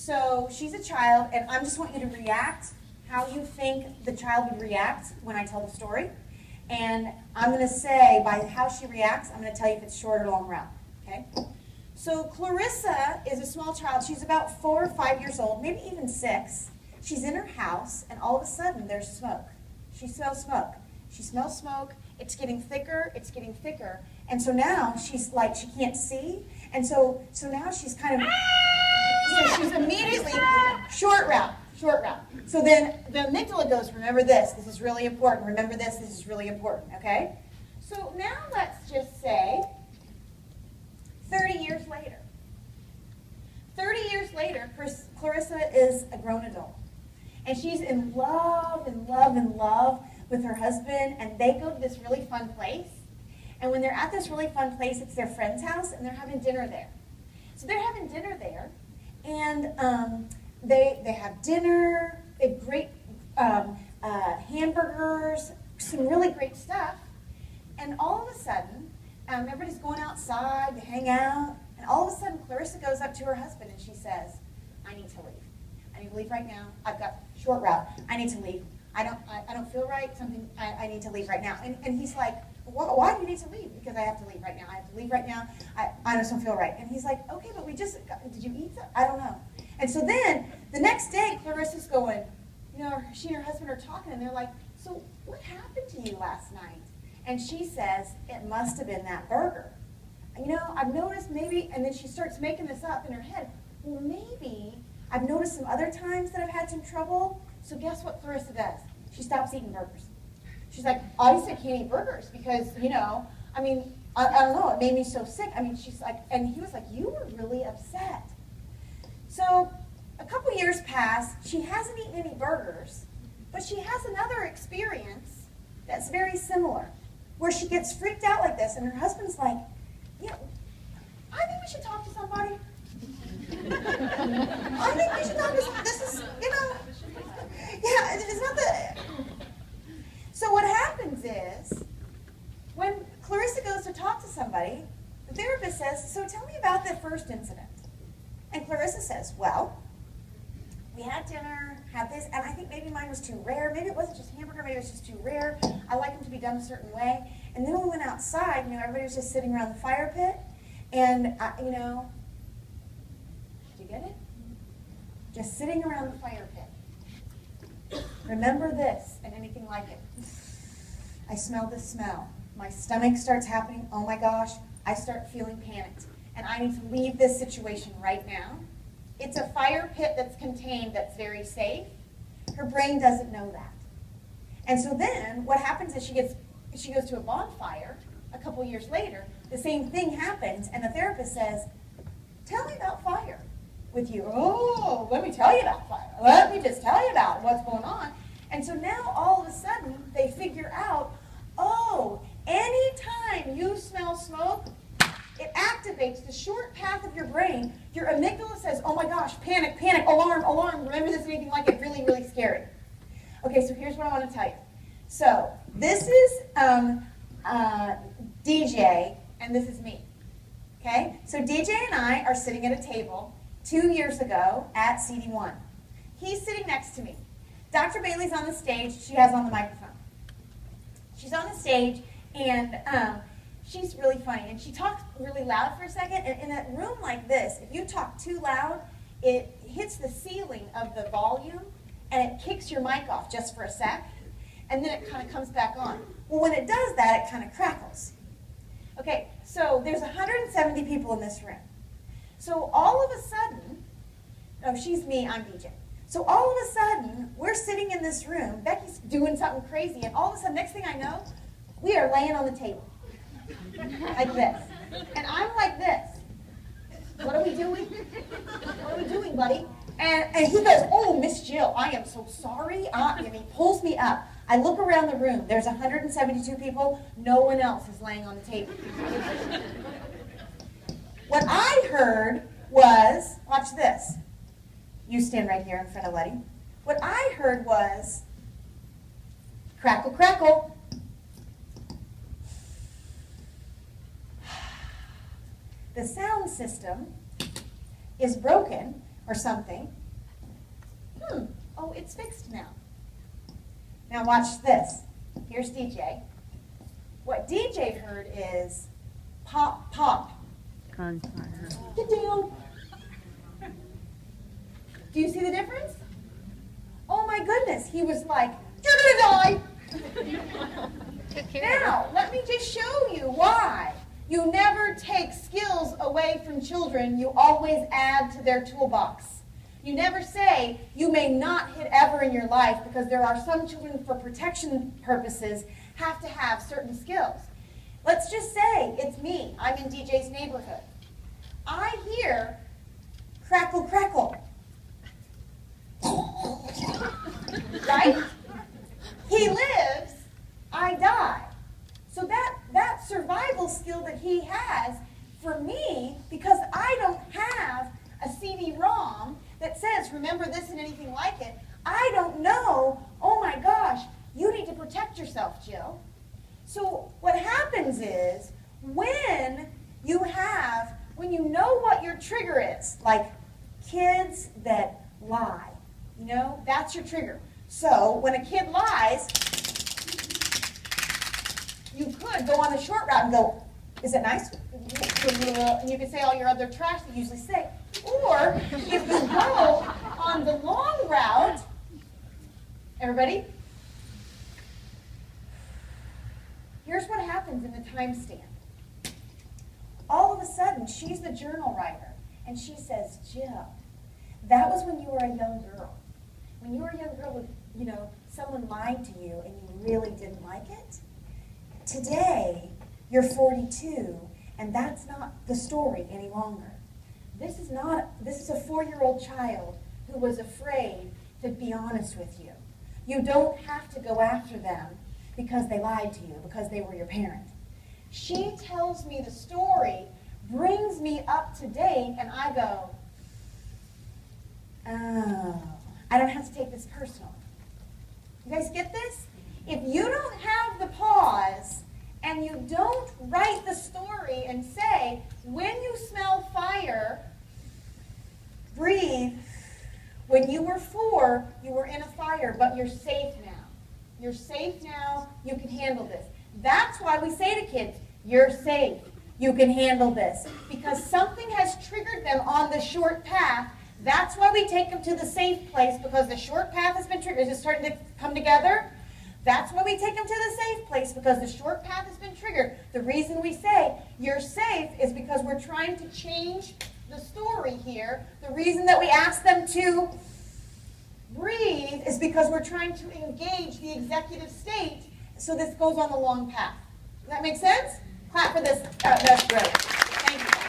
So she's a child, and I just want you to react how you think the child would react when I tell the story. And I'm going to say, by how she reacts, I'm going to tell you if it's short or long route. Okay? So Clarissa is a small child. She's about 4 or 5 years old, maybe even 6. She's in her house, and all of a sudden there's smoke. She smells smoke. She smells smoke. It's getting thicker. It's getting thicker. And so now she's like, she can't see. And so now she's kind of, so she's immediately, short route. So then the amygdala goes, remember this. This is really important. Remember this. This is really important. Okay? So now let's just say 30 years later. 30 years later, Clarissa is a grown adult. And she's in love with her husband, and they go to this really fun place. And when they're at this really fun place, it's their friend's house, and they're having dinner there. So they're having dinner there, and they have dinner, they have great hamburgers, some really great stuff. And all of a sudden, everybody's going outside to hang out, and all of a sudden Clarissa goes up to her husband and she says, I need to leave. I need to leave right now. I've got short route. I need to leave. I don't feel right. I need to leave right now. And he's like, why do you need to leave? Because I have to leave right now. I have to leave right now. I just don't feel right. And he's like, okay, but did you eat that? I don't know. And so then the next day, Clarissa's going, she and her husband are talking, and they're like, so what happened to you last night? And she says, it must have been that burger. I've noticed maybe, and then she starts making this up in her head, well, maybe I've noticed some other times that I've had some trouble. So guess what Clarissa does? She stops eating burgers. She's like, obviously I can't eat burgers because, I don't know, it made me so sick. She's like, and he was like, you were really upset. So a couple years pass, she hasn't eaten any burgers, but she has another experience that's very similar, where she gets freaked out like this, and her husband's like, yeah, I think we should talk to somebody. I think we should talk to somebody. This is, yeah, it's not that. So what happens is, when Clarissa goes to talk to somebody, the therapist says, so tell me about the first incident. And Clarissa says, well, we had dinner, had this, and I think maybe mine was too rare. Maybe it wasn't just hamburger, maybe it was just too rare. I like them to be done a certain way. And then when we went outside, everybody was just sitting around the fire pit, and, did you get it? Just sitting around the fire pit. Remember this and anything like it. I smell this smell. My stomach starts happening. Oh my gosh, I start feeling panicked. And I need to leave this situation right now. It's a fire pit that's contained, that's very safe. Her brain doesn't know that. And so then what happens is she goes to a bonfire a couple years later. The same thing happens, and the therapist says, tell me about fire with you. Oh, let me tell you about fire. Let me just tell you about what's going on. And so now all of a sudden they figure out, oh, anytime you smell smoke, it activates the short path of your brain. Your amygdala says, oh my gosh, panic, panic, alarm, alarm. Remember this, anything like it, really, really scary. Okay, so here's what I want to tell you. So this is DJ, and this is me. Okay, so DJ and I are sitting at a table 2 years ago at CD1. He's sitting next to me. Dr. Bailey's on the stage. She has on the microphone. She's on the stage, and she's really funny. And she talks really loud for a second. And in a room like this, if you talk too loud, it hits the ceiling of the volume, and it kicks your mic off just for a sec. And then it kind of comes back on. Well, when it does that, it kind of crackles. Okay, so there's 170 people in this room. So all of a sudden, she's me, I'm DJ. So all of a sudden, we're sitting in this room, Becky's doing something crazy, and all of a sudden, next thing I know, we are laying on the table. Like this. And I'm like this. What are we doing? What are we doing, buddy? And he goes, oh, Miss Jill, I am so sorry. And he pulls me up. I look around the room. There's 172 people. No one else is laying on the table. What I heard was, watch this. You stand right here in front of Letty. What I heard was, crackle, crackle. The sound system is broken, or something. Oh, it's fixed now. Now watch this. Here's DJ. What DJ heard is pop, pop. Gunfire. Get down. Do you see the difference? Oh my goodness, he was like, you're gonna die. Now, let me just show you why. You never take skills away from children, you always add to their toolbox. You never say, you may not hit ever in your life, because there are some children, for protection purposes, have to have certain skills. Let's just say it's me. I'm in DJ's neighborhood. I hear crackle, crackle. Right? He lives, I die. So that survival skill that he has, for me, because I don't have a CD-ROM that says, remember this and anything like it, I don't know, oh my gosh, you need to protect yourself, Jill. So what happens is, when you know what your trigger is, like kids that lie, that's your trigger. So when a kid lies, you could go on the short route and go, is it nice? And you can say all your other trash that you usually say. Or if you go on the long route, everybody, here's what happens in the timestamp. All of a sudden, she's the journal writer, and she says, Jill, that was when you were a young girl. When you were a young girl, someone lied to you and you really didn't like it. Today, you're 42, and that's not the story any longer. This is a 4-year-old child who was afraid to be honest with you. You don't have to go after them because they lied to you, because they were your parent. She tells me the story, brings me up to date, and I go, oh, I don't have to take this personal. You guys get this? If you don't have the pause, and you don't write the story and say, when you smell fire, breathe. When you were 4, you were in a fire, but you're safe now. You're safe now, you can handle this. That's why we say to kids, you're safe, you can handle this. Because something has triggered them on the short path. That's why we take them to the safe place, because the short path has been triggered. Is it starting to come together? That's why we take them to the safe place, because the short path has been triggered. The reason we say you're safe is because we're trying to change the story here. The reason that we ask them to breathe is because we're trying to engage the executive state so this goes on the long path. Does that make sense? Clap for this. That's great.